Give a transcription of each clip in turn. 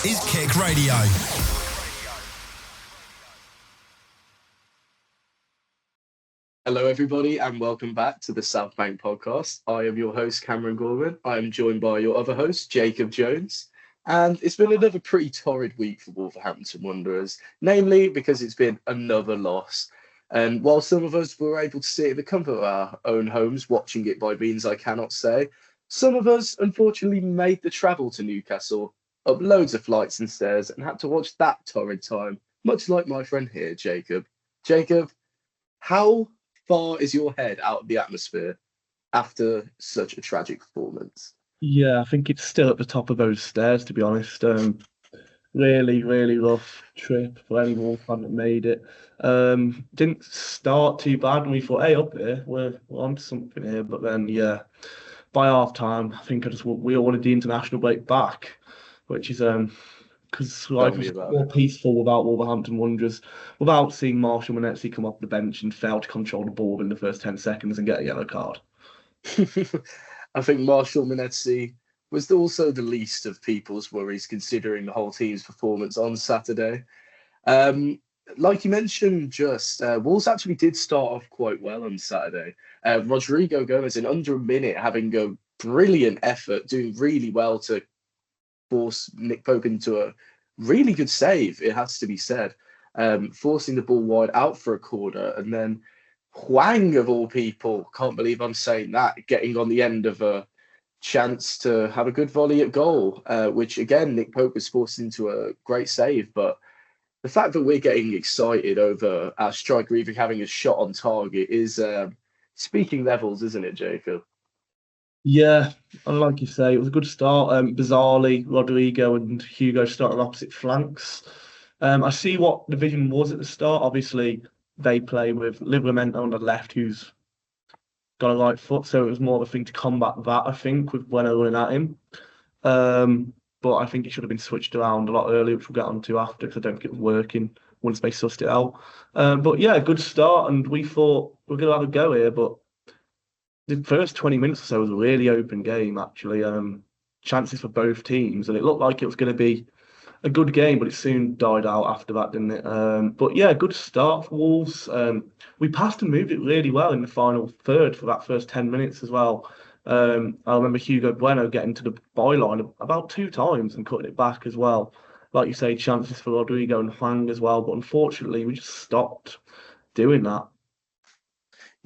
is KIC Radio. Hello, everybody, and welcome back to the South Bank podcast. I am your host, Cameron Gorman. I am joined by your other host, Jacob Jones. And it's been another pretty torrid week for Wolverhampton Wanderers, namely because it's been another loss. And while some of us were able to sit in the comfort of our own homes, watching it by means I cannot say, some of us unfortunately made the travel to Newcastle, up loads of flights and stairs, and had to watch that torrid time, much like my friend here, Jacob. Jacob, how far is your head out of the atmosphere after such a tragic performance? Yeah, I think it's still at the top of those stairs, to be honest. Really, really rough trip for any Wolf fan that made it. Didn't start too bad, and we thought, hey, up here, we're on to something here. But then, yeah, by half time, I think we all wanted the international break back, which is because life was more peaceful without Wolverhampton Wanderers, without seeing Marshall Monetsi come off the bench and fail to control the ball in the first 10 seconds and get a yellow card. I think Marshall Monetsi was also the least of people's worries, considering the whole team's performance on Saturday. Like you mentioned, Wolves actually did start off quite well on Saturday. Rodrigo Gomez, in under a minute, having a brilliant effort, doing really well to force Nick Pope into a really good save, it has to be said, forcing the ball wide out for a corner, and then Hwang, of all people, can't believe I'm saying that, getting on the end of a chance to have a good volley at goal, which again, Nick Pope was forced into a great save. But the fact that we're getting excited over our striker even having a shot on target is speaking levels, isn't it, Jacob? Yeah, and like you say, it was a good start. Bizarrely, Rodrigo and Hugo started on opposite flanks. I see what the vision was at the start. Obviously, they play with Livramento on the left, who's got a right foot, so it was more of a thing to combat that, I think, with Bueno running at him. But I think it should have been switched around a lot earlier, which we'll get onto after, because I don't think it was working once they sussed it out. But yeah, good start, and we thought we're going to have a go here, but the first 20 minutes or so was a really open game, actually. Chances for both teams, and it looked like it was going to be a good game, but it soon died out after that, didn't it? But yeah, good start for Wolves. We passed and moved it really well in the final third for that first 10 minutes as well. I remember Hugo Bueno getting to the byline about 2 times and cutting it back as well. Like you say, chances for Rodrigo and Hwang as well, but unfortunately we just stopped doing that.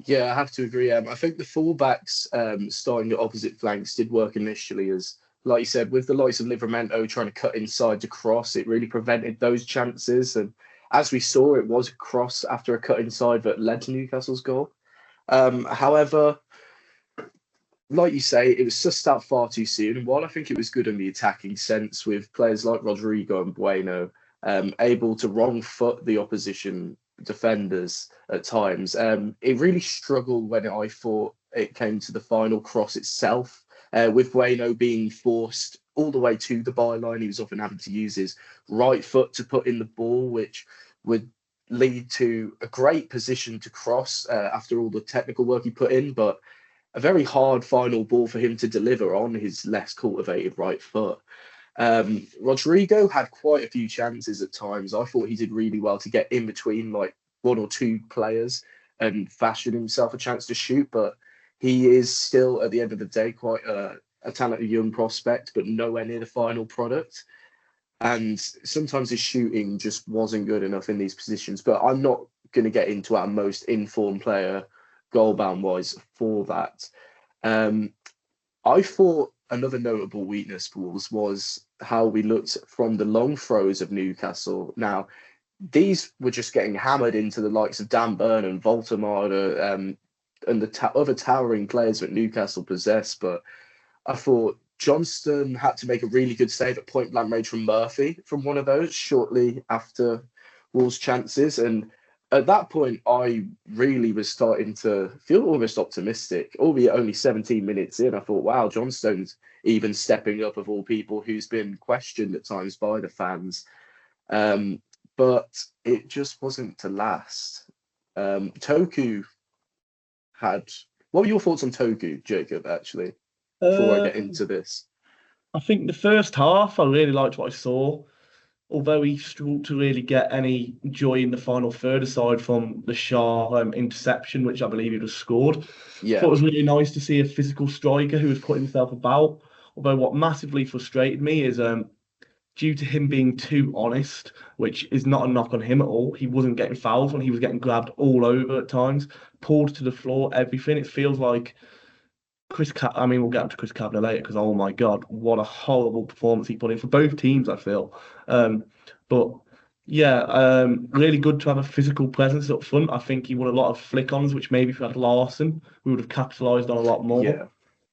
Yeah, I have to agree. I think the fullbacks starting at opposite flanks did work initially, as like you said, with the likes of Livramento trying to cut inside to cross, it really prevented those chances. And as we saw, it was a cross after a cut inside that led to Newcastle's goal. However, like you say, it was sussed out far too soon. And while I think it was good in the attacking sense, with players like Rodrigo and Bueno able to wrong foot the opposition defenders at times, it really struggled when I thought it came to the final cross itself. With Bueno being forced all the way to the byline, he was often having to use his right foot to put in the ball, which would lead to a great position to cross after all the technical work he put in, but a very hard final ball for him to deliver on his less cultivated right foot. Rodrigo had quite a few chances at times. I thought he did really well to get in between like 1 or 2 players and fashion himself a chance to shoot, but he is still, at the end of the day, quite a talented young prospect, but nowhere near the final product. And sometimes his shooting just wasn't good enough in these positions. But I'm not going to get into our most informed player, goal-bound-wise, for that. I thought another notable weakness for Wolves was how we looked from the long throws of Newcastle. Now, these were just getting hammered into the likes of Dan Burn and Voltemade, and the other towering players that Newcastle possess. But I thought Johnston had to make a really good save at point blank range from Murphy from one of those shortly after Wolves' chances. And at that point, I really was starting to feel almost optimistic, albeit only 17 minutes in. I thought, wow, Johnstone's even stepping up, of all people, who's been questioned at times by the fans. But it just wasn't to last. Toku had... What were your thoughts on Toku, Jacob, actually, before I get into this? I think the first half, I really liked what I saw. Although he struggled to really get any joy in the final third, aside from the Shah interception, which I believe he just scored. I thought Yeah, it was really nice to see a physical striker who was putting himself about. Although what massively frustrated me is due to him being too honest, which is not a knock on him at all. He wasn't getting fouled when he was getting grabbed all over at times, pulled to the floor, everything. It feels like I mean, we'll get to Chris Kavanagh later because, oh my God, what a horrible performance he put in for both teams, I feel. Um, but yeah, really good to have a physical presence up front. I think he won a lot of flick-ons, which maybe if we had Larson, we would have capitalised on a lot more. yeah.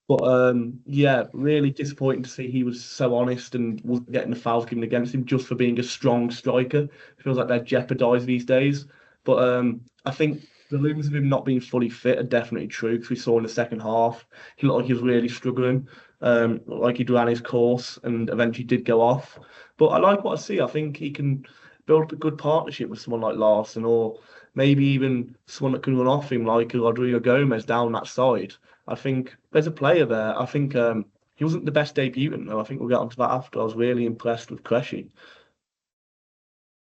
But yeah, really disappointing to see he was so honest and wasn't getting the fouls given against him just for being a strong striker. It feels like they're jeopardised these days. But I think the rumors of him not being fully fit are definitely true because we saw in the second half he looked like he was really struggling. Like he'd ran his course and eventually did go off. But I like what I see. I think he can build up a good partnership with someone like Larson or maybe even someone that can run off him like Rodrigo Gomez down that side. I think there's a player there. I think he wasn't the best debutant though. I think we'll get onto that after. I was really impressed with Cressy.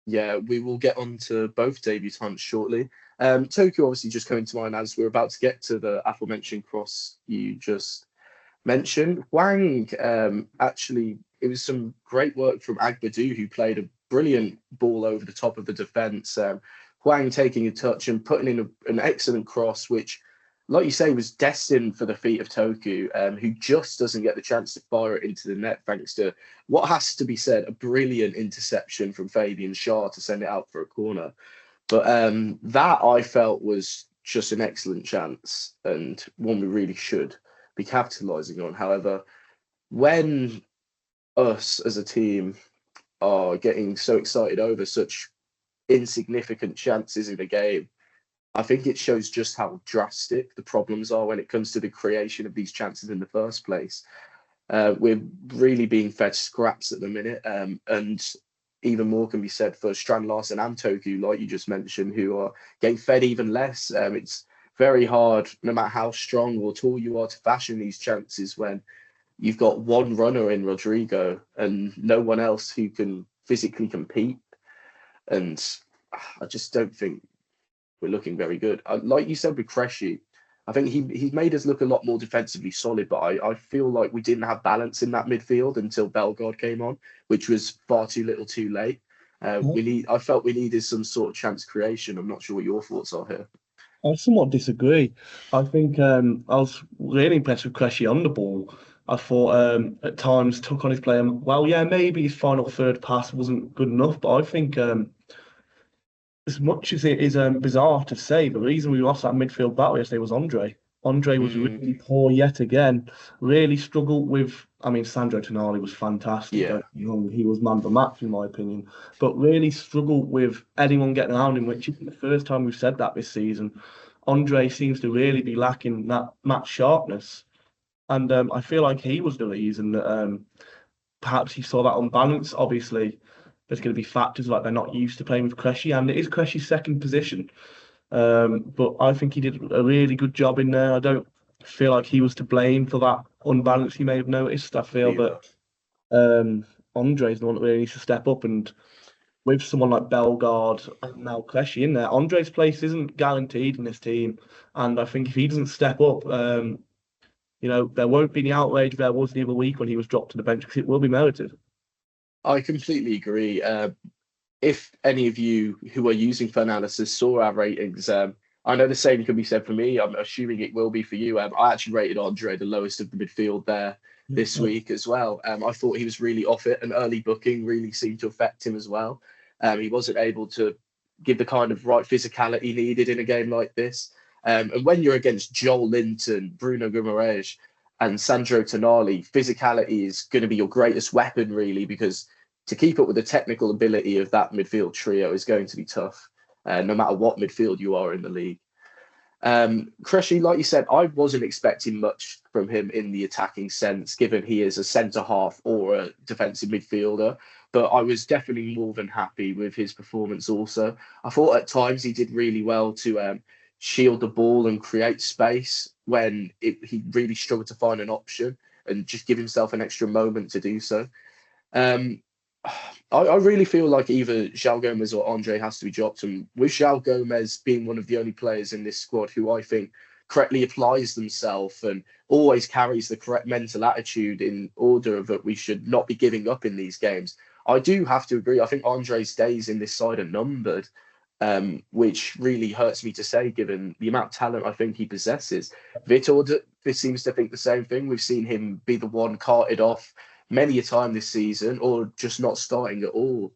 Yeah, we will get on to both debutants shortly. Tokyo obviously just coming to mind as we're about to get to the aforementioned cross you just mentioned. Wang, actually, it was some great work from Agbadu, who played a brilliant ball over the top of the defence. Wang taking a touch and putting in an excellent cross, which, like you say, was destined for the feet of Toku, who just doesn't get the chance to fire it into the net thanks to what has to be said, a brilliant interception from Fabian Schär to send it out for a corner. But that I felt was just an excellent chance and one we really should be capitalising on. However, when us as a team are getting so excited over such insignificant chances in a game, I think it shows just how drastic the problems are when it comes to the creation of these chances in the first place. We're really being fed scraps at the minute, and even more can be said for Strand Larsen and Toku, like you just mentioned, who are getting fed even less. It's very hard, no matter how strong or tall you are, to fashion these chances when you've got one runner in Rodrigo and no one else who can physically compete. And I just don't think we're looking very good. Like you said with Cressy, I think he's made us look a lot more defensively solid, but I feel like we didn't have balance in that midfield until Bellegarde came on, which was far too little too late. I felt we needed some sort of chance creation. I'm not sure what your thoughts are here. I somewhat disagree. I think I was really impressed with Cressy on the ball. I thought at times took on his play. Well, yeah, maybe his final third pass wasn't good enough, but I think as much as it is bizarre to say, the reason we lost that midfield battle yesterday was Andre. Andre was Mm, really poor yet again. Really struggled with. I mean, Sandro Tonali was fantastic. yeah, Don't get me wrong, he was man of the match in my opinion. But really struggled with anyone getting around him, which isn't the first time we've said that this season. Andre seems to really be lacking that match sharpness, and I feel like he was the reason that perhaps he saw that unbalance. Obviously, there's going to be factors like they're not used to playing with Cressy, and it is Cressy's second position. But I think he did a really good job in there. I don't feel like he was to blame for that unbalance you may have noticed. I feel neither. that Andre's the one that really needs to step up, and with someone like Bellegarde and now Cressy in there, Andre's place isn't guaranteed in this team. And I think if he doesn't step up, there won't be the outrage there was the other week when he was dropped to the bench because it will be merited. I completely agree. If any of you who are using Fanalysis saw our ratings, I know the same can be said for me. I'm assuming it will be for you. I actually rated Andre the lowest of the midfield there this week as well. I thought he was really off it, and early booking really seemed to affect him as well. He wasn't able to give the kind of right physicality needed in a game like this. And when you're against Joel Linton, Bruno Guimaraes, and Sandro Tonali, physicality is going to be your greatest weapon, really, because to keep up with the technical ability of that midfield trio is going to be tough, no matter what midfield you are in the league. Cressy, like you said, I wasn't expecting much from him in the attacking sense, given he is a centre half or a defensive midfielder. But I was definitely more than happy with his performance also. I thought at times he did really well to shield the ball and create space when he really struggled to find an option. and just give himself an extra moment to do so. Um, I really feel like either João Gomez or Andre has to be dropped. And with João Gomez being one of the only players in this squad who I think correctly applies themselves and always carries the correct mental attitude in order that we should not be giving up in these games, I do have to agree. I think Andre's days in this side are numbered, which really hurts me to say given the amount of talent I think he possesses. Vitor seems to think the same thing. We've seen him be the one carted off many a time this season, or just not starting at all.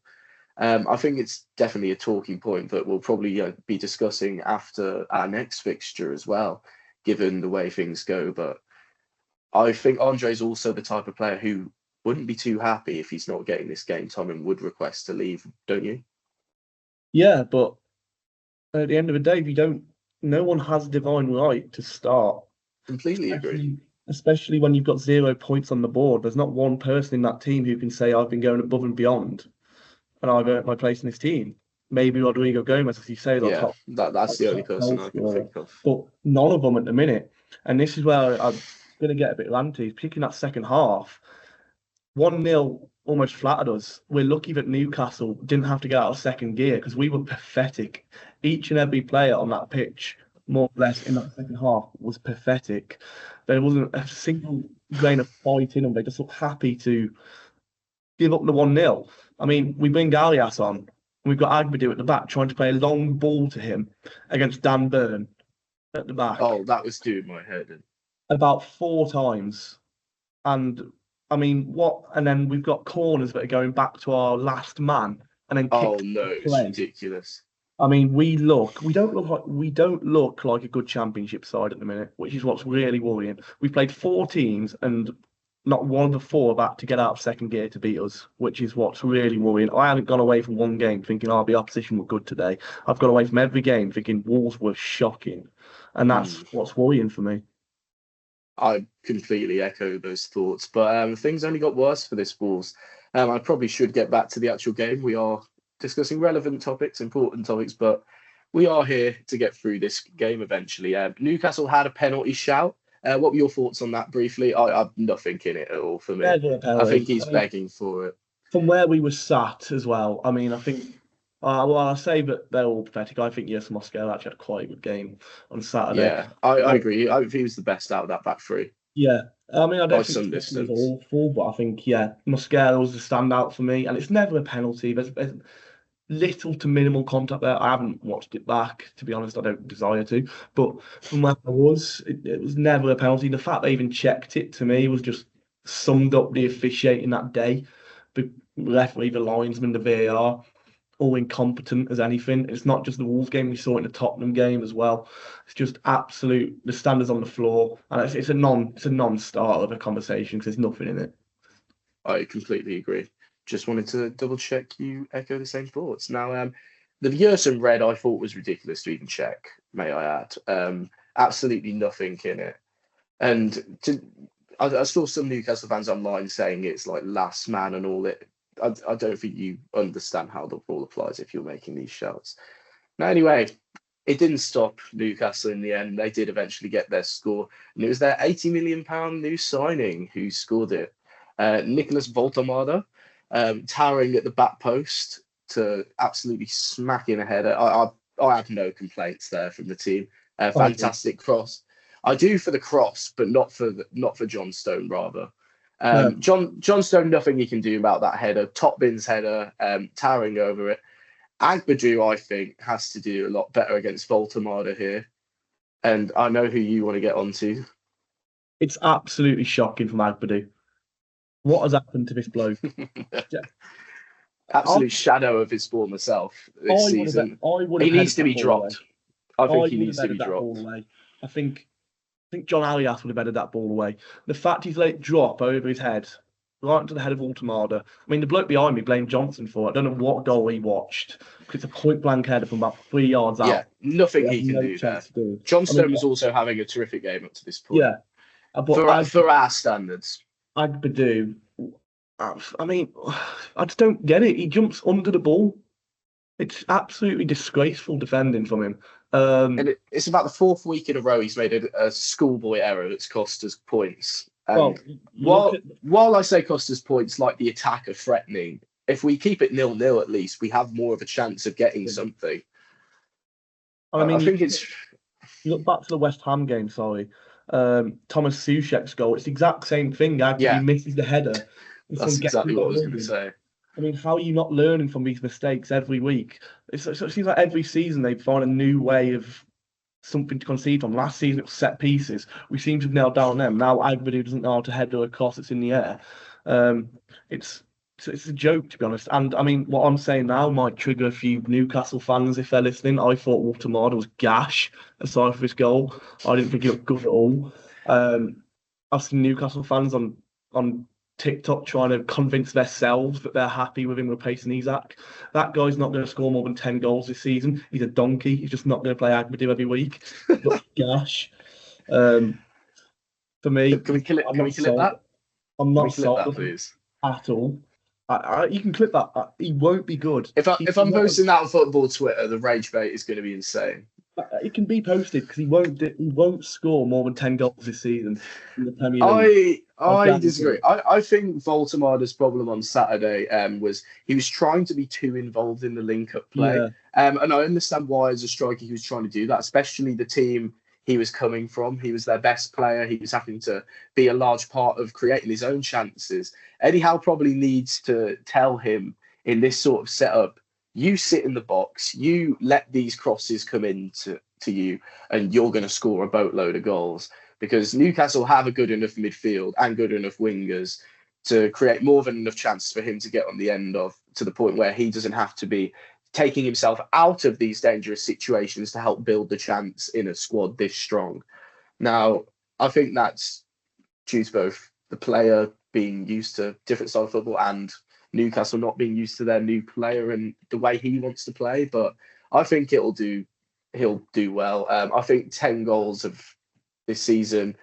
I think it's definitely a talking point that we'll probably be discussing after our next fixture as well, given the way things go. But I think Andre's also the type of player who wouldn't be too happy if he's not getting this game time and would request to leave, don't you? Yeah, but at the end of the day, no one has divine right to start. Completely agree. Especially when you've got 0 points on the board. There's not one person in that team who can say, I've been going above and beyond and I've earned my place in this team. Maybe Rodrigo Gomez, as you say, Yeah, that's the only person I can think of. But none of them at the minute. And this is where I'm going to get a bit ranty. Picking that second half, 1-0 almost flattered us. We're lucky that Newcastle didn't have to get out of second gear because we were pathetic. Each and every player on that pitch, more or less, in that second half was pathetic. There wasn't a single grain of fight in them. They just looked happy to give up the 1-0. I mean, we bring Galias on, and we've got Agbadu at the back trying to play a long ball to him against Dan Burn at the back. Oh, that was doing my head in. About 4 times. And I mean, what? And then we've got corners that are going back to our last man, and then oh no, it's ridiculous. I mean, we don't look like a good championship side at the minute, which is what's really worrying. We've played 4 teams, and not one of the 4 about to get out of second gear to beat us, which is what's really worrying. I haven't gone away from one game thinking, the opposition were good today. I've gone away from every game thinking Wolves were shocking, and that's what's worrying for me. I completely echo those thoughts, but things only got worse for this Wolves. I probably should get back to the actual game. We are discussing relevant topics, important topics, but we are here to get through this game eventually. Newcastle had a penalty shout. What were your thoughts on that briefly? I have nothing in it at all for me. I think he's begging for it. From where we were sat as well, I mean, I think, I say that they're all pathetic. I think, yes, Moscow actually had quite a good game on Saturday. Yeah, I agree. I think he was the best out of that back 3. Yeah, I mean, I don't think it was awful, but I think, yeah, Mosquera was the standout for me, and it's never a penalty. There's little to minimal contact there. I haven't watched it back, to be honest. I don't desire to, but from where I was, it was never a penalty. The fact they even checked it, to me, was just summed up the officiating that day. The referee, the linesman, the VAR, all incompetent as anything. It's not just the Wolves game, we saw it in the Tottenham game as well. It's just absolute, the standards on the floor, and it's a non-starter of a conversation because there's nothing in it. I completely agree. Just wanted to double check you echo the same thoughts. Now, the Yerson red I thought was ridiculous to even check, may I add. Absolutely nothing in it. And I saw some Newcastle fans online saying it's like last man and all it. I don't think you understand how the rule applies if you're making these shouts. Now, anyway, it didn't stop Newcastle in the end. They did eventually get their score, and it was their £80 million new signing who scored it. Nicholas Voltamada, towering at the back post to absolutely smack in a header. I have no complaints there from the team. Fantastic cross. I do for the cross, but not for John Stone, rather. John Stone, nothing he can do about that header. Top bins header, towering over it. Agbadu, I think, has to do a lot better against Voltamada here. And I know who you want to get onto. It's absolutely shocking from Agbadu. What has happened to this bloke? Absolute shadow of his former self this season. He needs to be dropped. I think he needs to be dropped. I think John Alias would have headed that ball away. The fact he's let it drop over his head, right into the head of Voltamada. I mean, the bloke behind me blamed Johnson for it. I don't know what goal he watched. It's a point-blank header from about 3 yards out. Yeah, nothing he can do there. John Stone was also having a terrific game up to this point. Yeah. For our standards. Agbadu, I mean, I just don't get it. He jumps under the ball. It's absolutely disgraceful defending from him. And it's about the 4th week in a row he's made a schoolboy error that's cost us points. And Well, you look while at while I say Costa's points like the attack are threatening, if we keep it 0-0 at least, we have more of a chance of getting something. I I mean, think it's you look back to the West Ham game, sorry. Thomas Soucek's goal, it's the exact same thing. Agnew yeah, misses the header. This that's one gets exactly it what I was going to running. say. I mean, how are you not learning from these mistakes every week? It seems like every season they find a new way of something to concede from. Last season it was set pieces. We seem to have nailed down them. Now Agnew doesn't know how to header across, it's in the air. Um, it's it's a joke, to be honest. And I mean, what I'm saying now might trigger a few Newcastle fans if they're listening. I thought Walter was gash aside from his goal. I didn't think he looked good at all. I've seen Newcastle fans on TikTok trying to convince themselves that they're happy with him replacing Isak. That guy's not going to score more than 10 goals this season. He's a donkey. He's just not going to play Agnew every week. But gosh, for me, Can we kill it? I'm Can we not clip sold. that? I'm Can we not clip sold that, on him please? at all. You can clip that. He won't be good. If I'm posting that on football Twitter, the rage bait is going to be insane. It can be posted because he won't score more than 10 goals this season in the Premier League. I disagree. I think Voltemada's problem on Saturday was he was trying to be too involved in the link-up play. Yeah, And I understand why as a striker he was trying to do that, especially the team he was coming from. He was their best player. He was having to be a large part of creating his own chances. Eddie Howe probably needs to tell him in this sort of setup, you sit in the box, you let these crosses come in to you, and you're going to score a boatload of goals because Newcastle have a good enough midfield and good enough wingers to create more than enough chances for him to get on the end of, to the point where he doesn't have to be taking himself out of these dangerous situations to help build the chance in a squad this strong. Now, I think that's due to both the player being used to different style of football and Newcastle not being used to their new player and the way he wants to play. But I think he'll do well. I think 10 goals of this season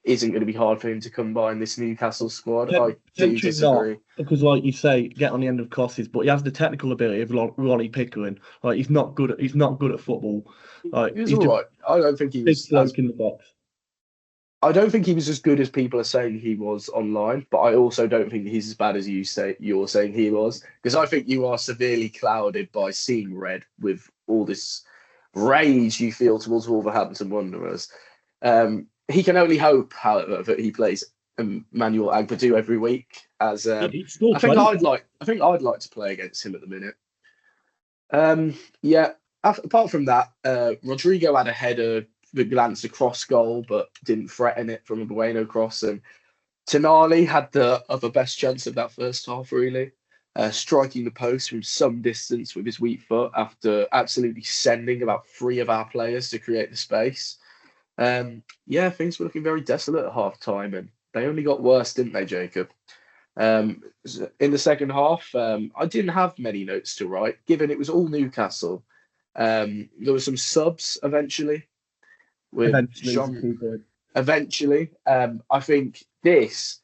isn't going to be hard for him to come by in this Newcastle squad. I do potentially not disagree. because, like you say, get on the end of crosses, but he has the technical ability of Ronnie Pickering. Like he's not good at football. Like He was he's all just right. I don't think he a big was as bloke in the box. I don't think he was as good as people are saying he was online, but I also don't think he's as bad as you're saying he was, because I think you are severely clouded by seeing red with all this rage you feel towards Wolverhampton Wanderers. He can only hope, however, that he plays Manuel Agbadu every week. As He's still I think playing. I'd like to play against him at the minute. Yeah. Apart from that, Rodrigo had a header that glanced across goal, but didn't threaten it from a Bueno cross. And Tonali had the other best chance of that first half, really, striking the post from some distance with his weak foot after absolutely sending about three of our players to create the space. Yeah, things were looking very desolate at half time, and they only got worse, didn't they, Jacob? In the second half, I didn't have many notes to write, given it was all Newcastle. There were some subs eventually with Eventually, he's a Jean. key point. Eventually, I think this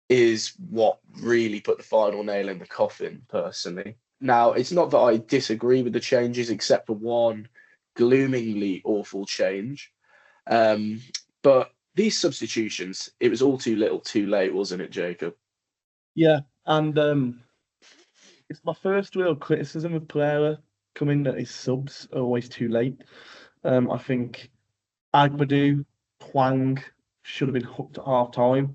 is what really put the final nail in the coffin, personally. Now, it's not that I disagree with the changes, except for one gloomingly awful change. But these substitutions, it was all too little, too late, wasn't it, Jacob? Yeah, and it's my first real criticism of Pereira coming that his subs are always too late. I think Agbadu, Twang should have been hooked at half time.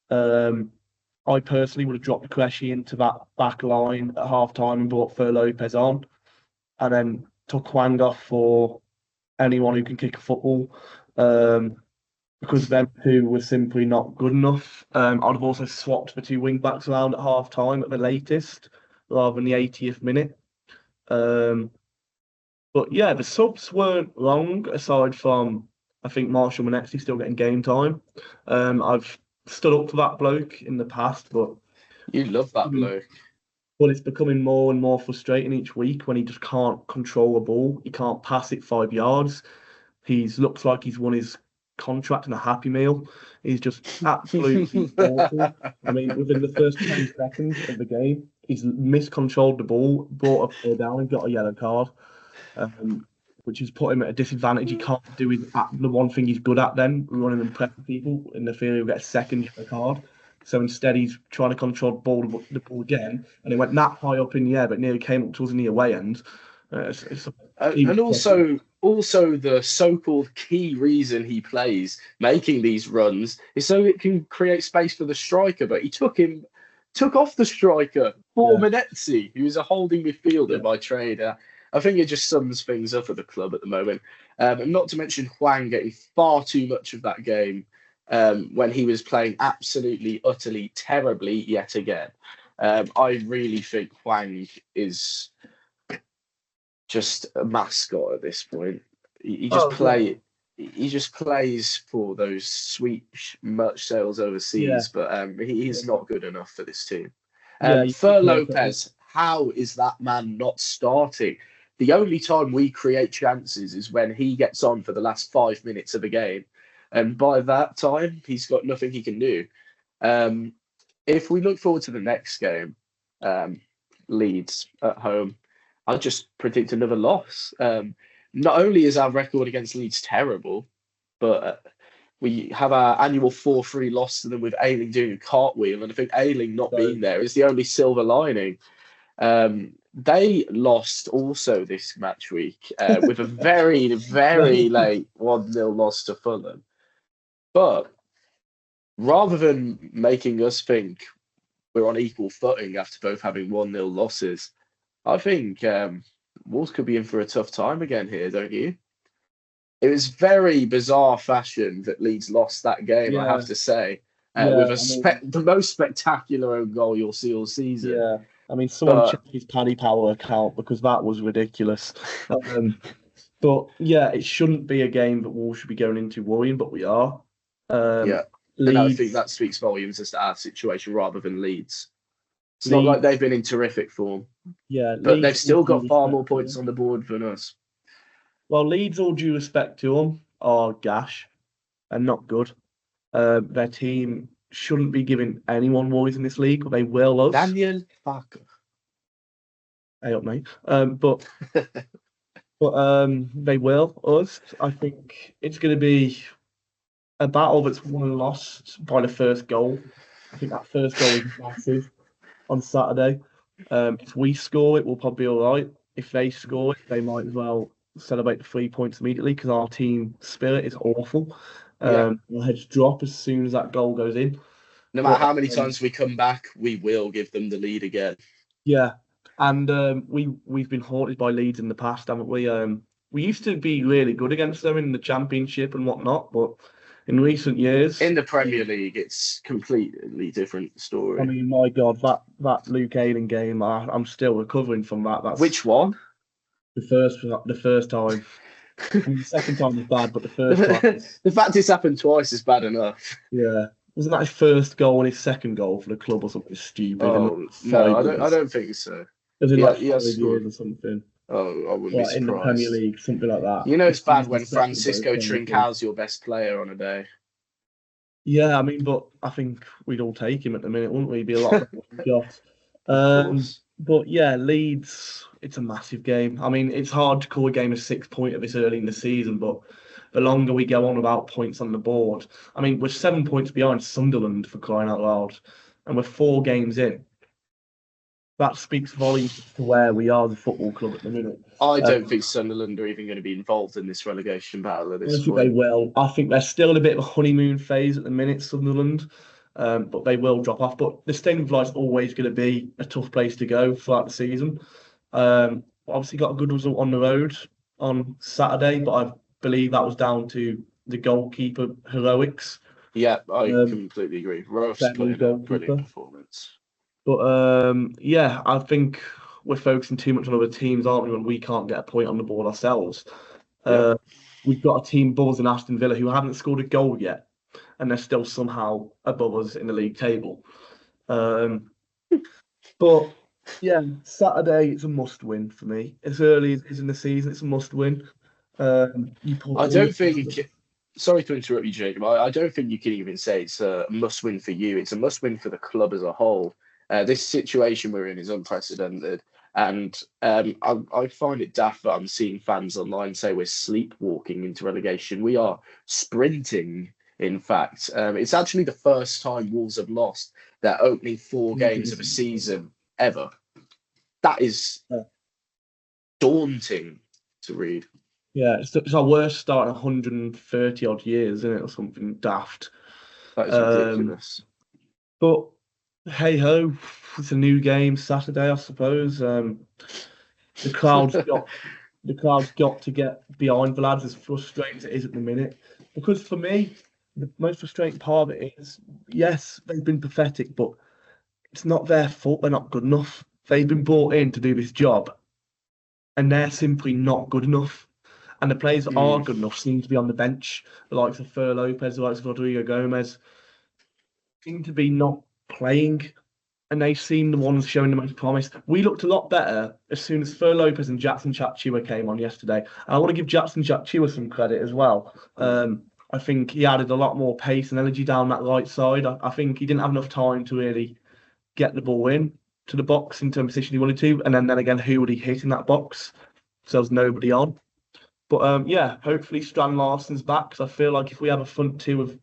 I personally would have dropped Qureshi into that back line at half time and brought Fer Lopez on, and then took Wang off for anyone who can kick a football. Because them two were simply not good enough. I'd have also swapped the two wing backs around at half time at the latest, rather than the 80th minute. But yeah, the subs weren't wrong, aside from I think Marshall Manexi still getting game time. I've stood up for that bloke in the past, but You love that bloke. it's becoming more and more frustrating each week when he just can't control a ball. He can't pass it 5 yards. He looks like he's won his contract in a Happy Meal. He's just absolutely awful. I mean, within the first 10 seconds of the game, he's miscontrolled the ball, brought a player down, and got a yellow card. which has put him at a disadvantage. He can't do the one thing he's good at then, running and prepping people. In the theory, he'll get a second yellow card. So instead, he's trying to control the ball again, and it went that high up in the air, but nearly came up towards the away end. And also the so-called key reason he plays making these runs is so it can create space for the striker. But he took off the striker for Menezzi, who is a holding midfielder by trade. I think it just sums things up at the club at the moment. And not to mention Huang getting far too much of that game when he was playing absolutely, utterly, terribly yet again. I really think Huang is just a mascot at this point. He just plays for those sweet merch sales overseas, but he is not good enough for this team. For Lopez, how is that man not starting? The only time we create chances is when he gets on for the last 5 minutes of a game. And by that time, he's got nothing he can do. If we look forward to the next game, Leeds at home, I'll just predict another loss. Not only is our record against Leeds terrible, but we have our annual 4-3 loss to them with Ayling doing a cartwheel. And I think Ayling not being there is the only silver lining. They lost also this match week with a very, very late 1-0 loss to Fulham. But rather than making us think we're on equal footing after both having 1-0 losses, I think Wolves could be in for a tough time again here, don't you? It was very bizarre fashion that Leeds lost that game, I have to say, with the most spectacular own goal you'll see all season. Yeah, I mean, someone check his Paddy Power account because that was ridiculous. But yeah, it shouldn't be a game that Wolves should be going into worrying, but we are. Leeds, and I think that speaks volumes as to our situation rather than Leeds. It's not like they've been in terrific form. Yeah, but they've still got far more points on the board than us. Well, Leeds, all due respect to them, are gash and not good. Their team shouldn't be giving anyone worries in this league, but they will us. Daniel Parker. Hey up, mate. But they will us. I think it's going to be a battle that's won and lost by the first goal. I think that first goal is massive on Saturday. If we score it, we'll probably be all right. If they score it, they might as well celebrate the 3 points immediately because our team spirit is awful. Our heads drop as soon as that goal goes in. No matter how many times we come back, we will give them the lead again. Yeah, and we've been haunted by Leeds in the past, haven't we? We used to be really good against them in the Championship and whatnot, but in recent years, in the Premier League, it's completely different story. I mean, my God, that Luke Ayling game, I'm still recovering from that. Which one? The first time. I mean, the second time was bad, but the first time. The fact it's happened twice is bad enough. Yeah. Wasn't that his first goal and his second goal for the club or something stupid? Oh, no, I don't think so. It was in 5 years or something. Oh, I wouldn't be surprised. In the Premier League, something like that. You know it's bad when Francisco Trincão's your best player on a day. Yeah, I mean, but I think we'd all take him at the minute, wouldn't we? He'd be a lot better. But yeah, Leeds, it's a massive game. I mean, it's hard to call a game a 6-pointer this early in the season, but the longer we go on about points on the board, I mean, we're 7 points behind Sunderland, for crying out loud, and we're 4 games in. That speaks volumes to where we are as a football club at the minute. I don't think Sunderland are even going to be involved in this relegation battle at this point. I think they will. I think they're still in a bit of a honeymoon phase at the minute, Sunderland, but they will drop off. But the Stadium of Light is always going to be a tough place to go throughout the season. Obviously got a good result on the road on Saturday, but I believe that was down to the goalkeeper heroics. Yeah, I completely agree. Ross played a brilliant performance. But yeah, I think we're focusing too much on other teams, aren't we, when we can't get a point on the board ourselves. We've got a team, Bulls and Aston Villa, who haven't scored a goal yet, and they're still somehow above us in the league table. But yeah, Saturday, it's a must-win for me. As early as in the season, it's a must-win. I don't think... Sorry to interrupt you, Jacob. I don't think you can even say it's a must-win for you. It's a must-win for the club as a whole. This situation we're in is unprecedented. And I find it daft that I'm seeing fans online say we're sleepwalking into relegation. We are sprinting, in fact. It's actually the first time Wolves have lost their opening four games of a season ever. That is daunting to read. Yeah, it's our worst start in 130 odd years, isn't it, or something daft. That is ridiculous. But hey ho, it's a new game Saturday, I suppose. The crowd's got to get behind the lads, as frustrating as it is at the minute. Because for me, the most frustrating part of it is, yes, they've been pathetic, but it's not their fault. They're not good enough. They've been brought in to do this job, and they're simply not good enough. And the players that are good enough seem to be on the bench. The likes of Fer Lopez, the likes of Rodrigo Gomez, seem to be not playing. And they seem the ones showing the most promise. We looked a lot better as soon as Fer Lopez and Jackson Chatchua came on yesterday. And I want to give Jackson Chatchua some credit as well. I think he added a lot more pace and energy down that right side. I think he didn't have enough time to really get the ball in to the box into a position he wanted to. And then again, who would he hit in that box? So there was nobody on. But yeah, hopefully Strand Larsen's back, because I feel like if we have a front two of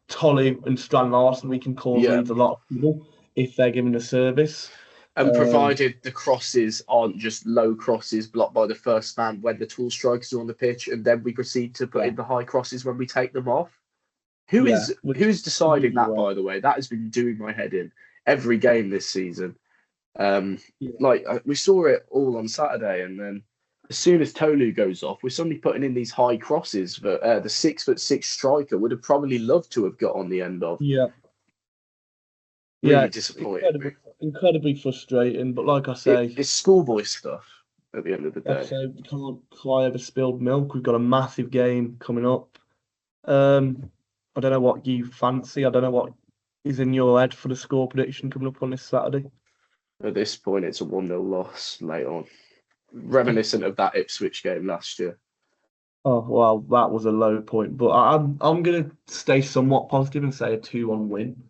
Tolu and Strand Larsen, we can cause Leeds a lot of trouble if they're giving a service. And provided the crosses aren't just low crosses blocked by the first man when the tall strikers are on the pitch, and then we proceed to put in the high crosses when we take them off. Who's deciding that, by the way? That has been doing my head in every game this season. Like we saw it all on Saturday, and then as soon as Tolu goes off, we're suddenly putting in these high crosses that the 6'6" striker would have probably loved to have got on the end of. Really disappointing. Incredibly frustrating, but like I say, it's schoolboy stuff at the end of the day. So we can't cry over spilled milk. We've got a massive game coming up. I don't know what you fancy. I don't know what is in your head for the score prediction coming up on this Saturday. At this point, it's a 1-0 loss late on. Reminiscent of that Ipswich game last year. Oh, well, that was a low point. But I'm going to stay somewhat positive and say a 2-1 win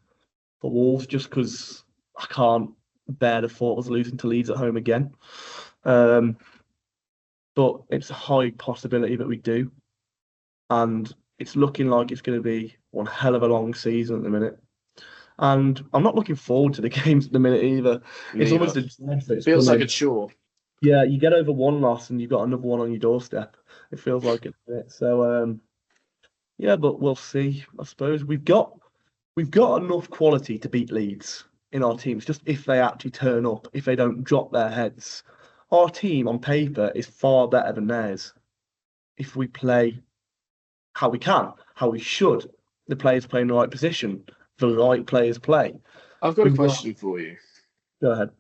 for Wolves, just because I can't bear the thought of losing to Leeds at home again. But it's a high possibility that we do. And it's looking like it's going to be one hell of a long season at the minute. And I'm not looking forward to the games at the minute either. It's almost it feels like a chore. Yeah, you get over one loss and you've got another one on your doorstep. It feels like it. So, yeah, but we'll see. I suppose we've got enough quality to beat Leeds in our teams. Just if they actually turn up, if they don't drop their heads, our team on paper is far better than theirs. If we play how we can, how we should, the players play in the right position, the right players play. I've got a question for you. Go ahead.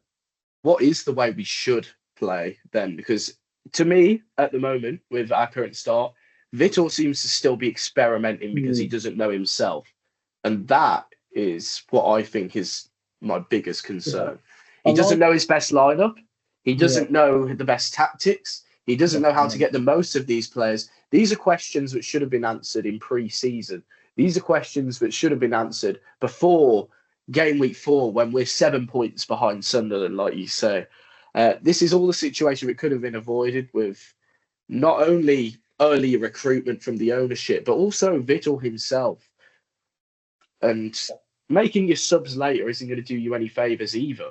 What is the way we should play then? Because to me, at the moment, with our current start, Vitor seems to still be experimenting because he doesn't know himself. And that is what I think is my biggest concern. He doesn't know his best lineup. He doesn't know the best tactics. He doesn't know how to get the most of these players. These are questions which should have been answered in pre-season. These are questions that should have been answered before game week 4 when we're 7 points behind Sunderland, like you say. This is all the situation that could have been avoided with not only early recruitment from the ownership, but also Vitor himself. And making your subs later isn't going to do you any favours either.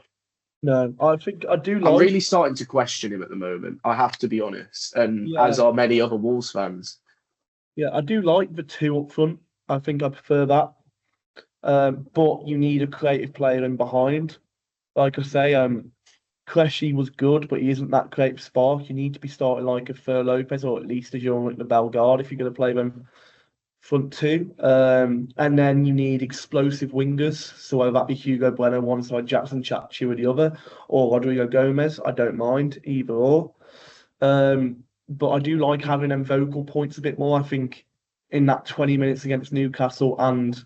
No, I think I do. I'm really starting to question him at the moment. I have to be honest, and as are many other Wolves fans. Yeah, I do like the two up front. I think I prefer that. But you need a creative player in behind. Like I say, Cressy was good, but he isn't that creative spark. You need to be starting like a Fer Lopez, or at least as you're like the Bellegarde if you're going to play them front two. And then you need explosive wingers. So whether that be Hugo Bueno one side, Jackson Chatchua the other, or Rodrigo Gomez, I don't mind either or. But I do like having them vocal points a bit more. I think in that 20 minutes against Newcastle and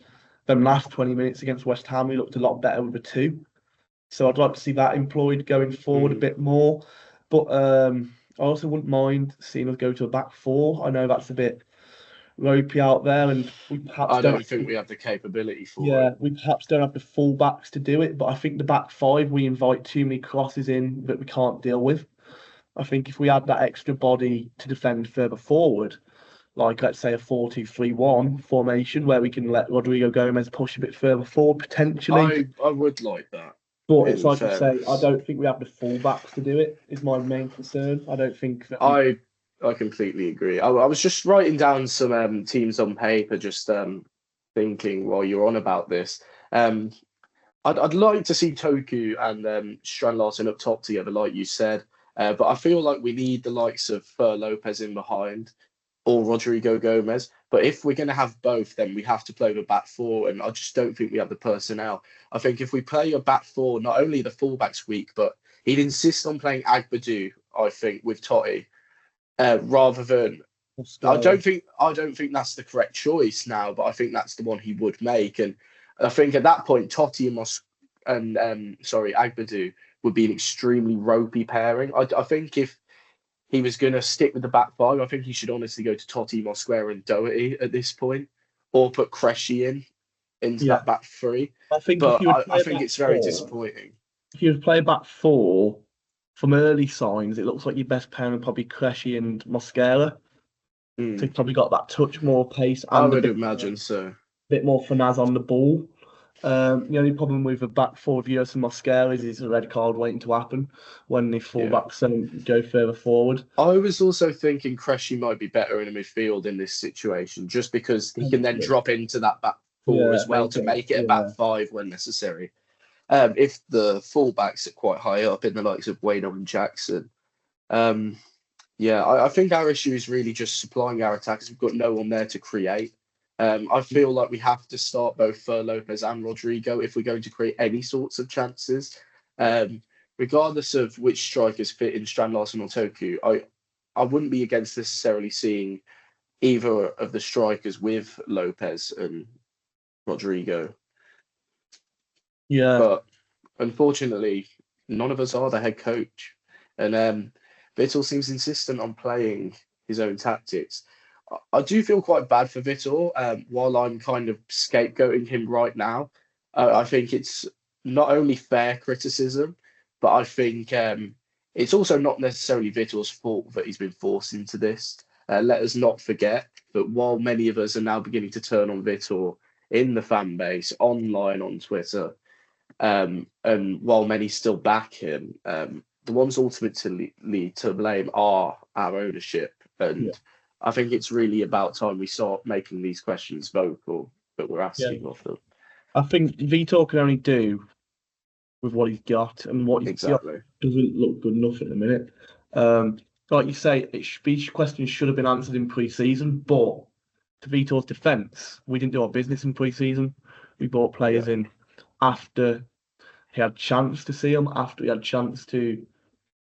the last 20 minutes against West Ham, we looked a lot better with a 2. So I'd like to see that employed going forward a bit more. But I also wouldn't mind seeing us go to a back 4. I know that's a bit ropey out there, and we perhaps I don't. don't think we have the capability for Yeah, it. we perhaps don't have the full backs to do it, but I think the back five we invite too many crosses in that we can't deal with. I think if we had that extra body to defend further forward, like let's say a 4-2-3-1 formation where we can let Rodrigo Gomez push a bit further forward potentially. I would like that, But it's in like you say, I fairness. don't think we have the fullbacks to do it, is my main concern. I don't think that we. I completely agree. I was just writing down some teams on paper, just thinking while you're on about this. Um, I'd like to see Toku and Strand Larsen up top together, like you said. But I feel like we need the likes of Fer Lopez in behind or Rodrigo Gomez. But if we're going to have both, then we have to play the back four. And I just don't think we have the personnel. I think if we play a back four, not only the fullback's weak, but he'd insist on playing Agbadu, I think, with Totti, rather than I don't think that's the correct choice now, but I think that's the one he would make. And I think at that point, Totti and sorry, Agbadu would be an extremely ropey pairing. I think if he was going to stick with the back five, I think he should honestly go to Totti, Mosquera, and Doherty at this point, or put Cressy into Yeah, that back three. I think if But you would I play a think back it's very four, disappointing. if you would play a back four, from early signs, it looks like your best pairing would probably Cressy and Mosquera. So Mm, he's probably got that touch more pace I and a would imagine so. bit more finesse on the ball. The only problem with a back four of Yurson Mosquera is he's a red card waiting to happen when the Yeah. fullbacks go further forward. I was also thinking Cressy might be better in a midfield in this situation, just because he can then Potentially. drop into that back four Yeah, as well to make it a back yeah, five when necessary. If the fullbacks are quite high up in the likes of Wayne and Jackson. Um, yeah, I think our issue is really just supplying our attackers. We've got no one there to create. I feel like we have to start both Fer Lopez and Rodrigo if we're going to create any sorts of chances. Um, Regardless of which strikers fit in Strand Larsen or Toku, I wouldn't be against necessarily seeing either of the strikers with Lopez and Rodrigo. yeah, But unfortunately, none of us are the head coach. And Vittel seems insistent on playing his own tactics. I do feel quite bad for Vittel while I'm kind of scapegoating him right now. I think it's not only fair criticism, but I think it's also not necessarily Vittel's fault that he's been forced into this. Let us not forget that while many of us are now beginning to turn on Vittel in the fan base, online on Twitter, and while many still back him, the ones ultimately to blame are our ownership. yeah, And I think it's really about time we start making these questions vocal that we're yeah. asking of them. I think Vitor can only do with what he's got, and what he's got Exactly. doesn't look good enough at the minute. Like you say, these questions should have been answered in pre-season, but to Vitor's defence, we didn't do our business in pre-season. We brought Yeah. players in after he had chance to see them, after he had chance to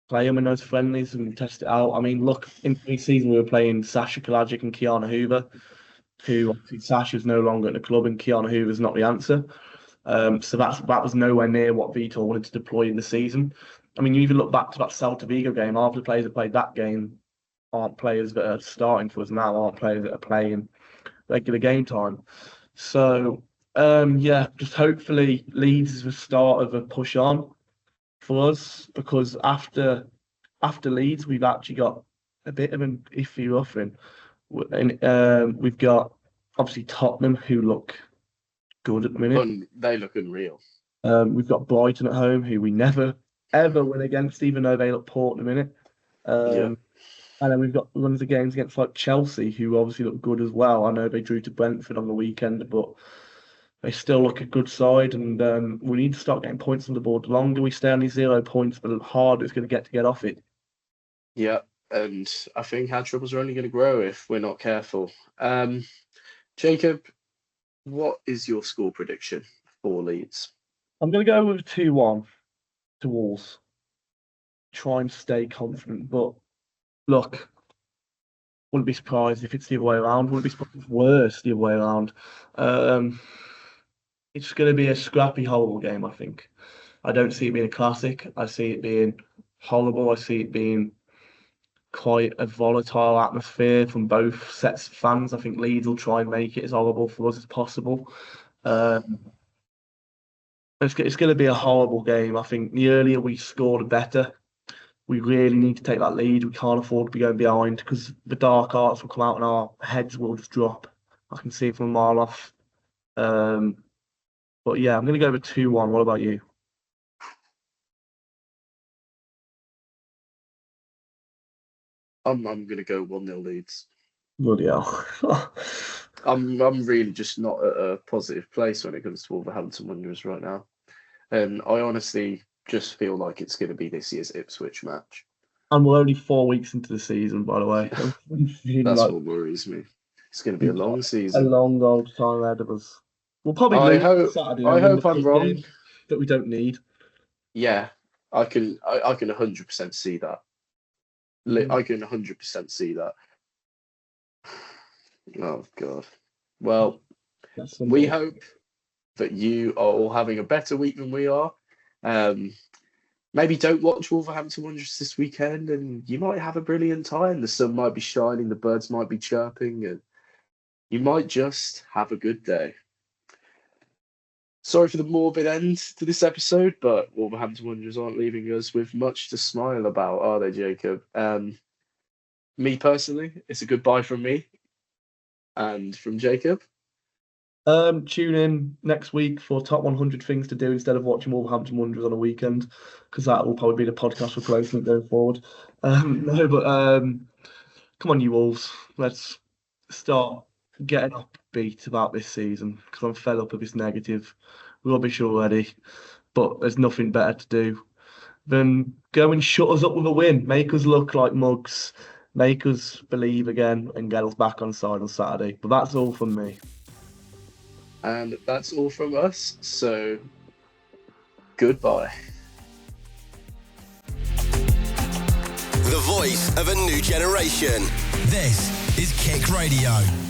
play them in those friendlies and test it out. I mean, look, in pre-season we were playing Sasha Kalajic and Kiana Hoover, who obviously Sasha's no longer at the club and Kiana Hoover's not the answer. So that was nowhere near what Vitor wanted to deploy in the season. I mean, you even look back to that Celta Vigo game. Half the players that played that game aren't players that are starting for us now, aren't players that are playing regular game time. So yeah, just hopefully Leeds is the start of a push on for us, because after Leeds we've actually got a bit of an iffy roughing, and we've got obviously Tottenham, who look good at the minute. They look unreal. We've got Brighton at home, who we never ever win against, even though they look poor at the minute. Yeah. And then we've got runs of games against like Chelsea, who obviously look good as well. I know they drew to Brentford on the weekend, but they still look a good side, and we need to start getting points on the board. The longer we stay on these 0 points, the harder it's going to get off it. Yeah. And I think our troubles are only going to grow if we're not careful. Jacob, what is your score prediction for Leeds? I'm going to go with 2-1 to Wolves. Try and stay confident, but look, wouldn't be surprised if it's the other way around. Wouldn't be surprised if it's worse the other way around. It's going to be a scrappy, horrible game, I think. I don't see it being a classic. I see it being horrible. I see it being quite a volatile atmosphere from both sets of fans. I think Leeds will try and make it as horrible for us as possible. It's going to be a horrible game. I think the earlier we score, the better. We really need to take that lead. We can't afford to be going behind because the dark arts will come out and our heads will just drop. I can see it from a mile off. But yeah, I'm going to go with 2-1. What about you? I'm going to go 1-0 Leeds. Bloody hell. I'm really just not at a positive place when it comes to Wolverhampton Wanderers right now. And I honestly just feel like it's going to be this year's Ipswich match. And we're only 4 weeks into the season, by the way. That's what worries me. It's going to be a long season. A long old time ahead of us. We'll probably lose Saturday. I hope I'm wrong. That we don't need. Yeah, I can 100% see that. I can 100% see that. Oh, God. Well, we hope that you are all having a better week than we are. Maybe don't watch Wolverhampton Wanderers this weekend and you might have a brilliant time. The sun might be shining, the birds might be chirping, and you might just have a good day. Sorry for the morbid end to this episode, but Wolverhampton Wanderers aren't leaving us with much to smile about, are they, Jacob? Me personally, it's a goodbye from me and from Jacob. Tune in next week for top 100 things to do instead of watching Wolverhampton Wanderers on a weekend, because that will probably be the podcast replacement going forward. Come on, you Wolves. Let's start getting upbeat about this season, because I'm fed up of this negative rubbish already. But there's nothing better to do than go and shut us up with a win, make us look like mugs, make us believe again, and get us back on side on Saturday. But that's all from me. And that's all from us. So, goodbye. The voice of a new generation. This is KIC Radio.